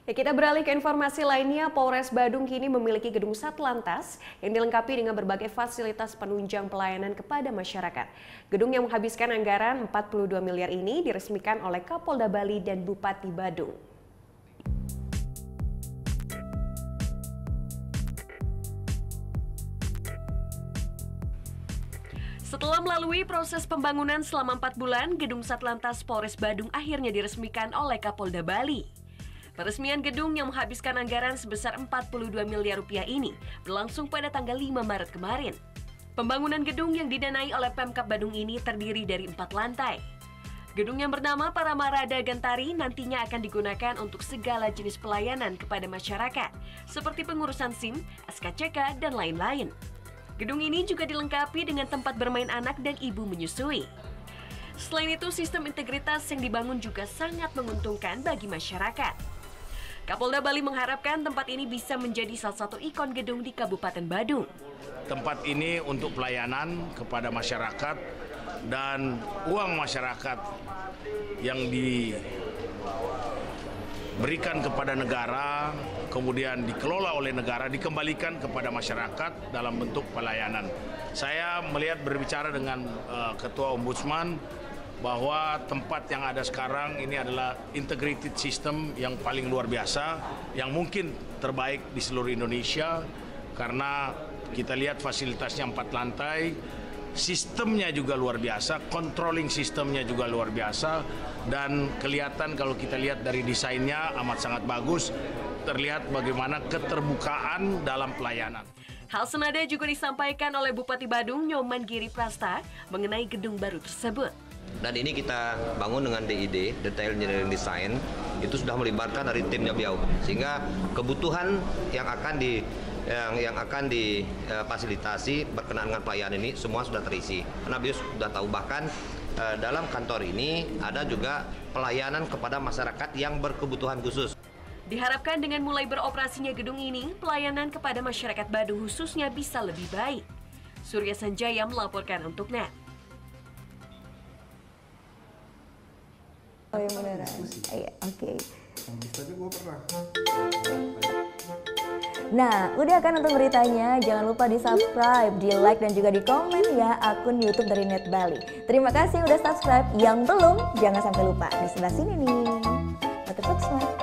Ya, kita beralih ke informasi lainnya. Polres Badung kini memiliki gedung Satlantas yang dilengkapi dengan berbagai fasilitas penunjang pelayanan kepada masyarakat. Gedung yang menghabiskan anggaran 42 miliar ini diresmikan oleh Kapolda Bali dan Bupati Badung. Setelah melalui proses pembangunan selama 4 bulan, gedung Satlantas Polres Badung akhirnya diresmikan oleh Kapolda Bali. Peresmian gedung yang menghabiskan anggaran sebesar 42 miliar rupiah ini berlangsung pada tanggal 5 Maret kemarin. Pembangunan gedung yang didanai oleh Pemkab Badung ini terdiri dari 4 lantai. Gedung yang bernama Paramarada Gantari nantinya akan digunakan untuk segala jenis pelayanan kepada masyarakat, seperti pengurusan SIM, SKCK, dan lain-lain. Gedung ini juga dilengkapi dengan tempat bermain anak dan ibu menyusui. Selain itu, sistem integritas yang dibangun juga sangat menguntungkan bagi masyarakat. Kapolda Bali mengharapkan tempat ini bisa menjadi salah satu ikon gedung di Kabupaten Badung. Tempat ini untuk pelayanan kepada masyarakat dan uang masyarakat yang diberikan kepada negara, kemudian dikelola oleh negara, dikembalikan kepada masyarakat dalam bentuk pelayanan. Saya melihat berbicara dengan Ketua Ombudsman bahwa tempat yang ada sekarang ini adalah integrated system yang paling luar biasa, yang mungkin terbaik di seluruh Indonesia, karena kita lihat fasilitasnya 4 lantai, sistemnya juga luar biasa, controlling sistemnya juga luar biasa, dan kelihatan kalau kita lihat dari desainnya amat sangat bagus, terlihat bagaimana keterbukaan dalam pelayanan. Hal senada juga disampaikan oleh Bupati Badung Nyoman Giri Prasta mengenai gedung baru tersebut. Dan ini kita bangun dengan DID, Detail Engineering Design, itu sudah melibatkan dari timnya beliau, sehingga kebutuhan yang akan difasilitasi berkenaan dengan pelayanan ini semua sudah terisi. Karena beliau sudah tahu, bahkan dalam kantor ini ada juga pelayanan kepada masyarakat yang berkebutuhan khusus. Diharapkan dengan mulai beroperasinya gedung ini, pelayanan kepada masyarakat Badung khususnya bisa lebih baik. Surya Sanjaya melaporkan untuk NET. Oh, yang beneran. Iya, oke. Nah, udah kan nonton beritanya? Jangan lupa di-subscribe, di-like, dan juga di-komen ya akun YouTube dari Net Bali. Terima kasih udah subscribe. Yang belum, jangan sampai lupa. Di sebelah sini nih. Notif subscribe.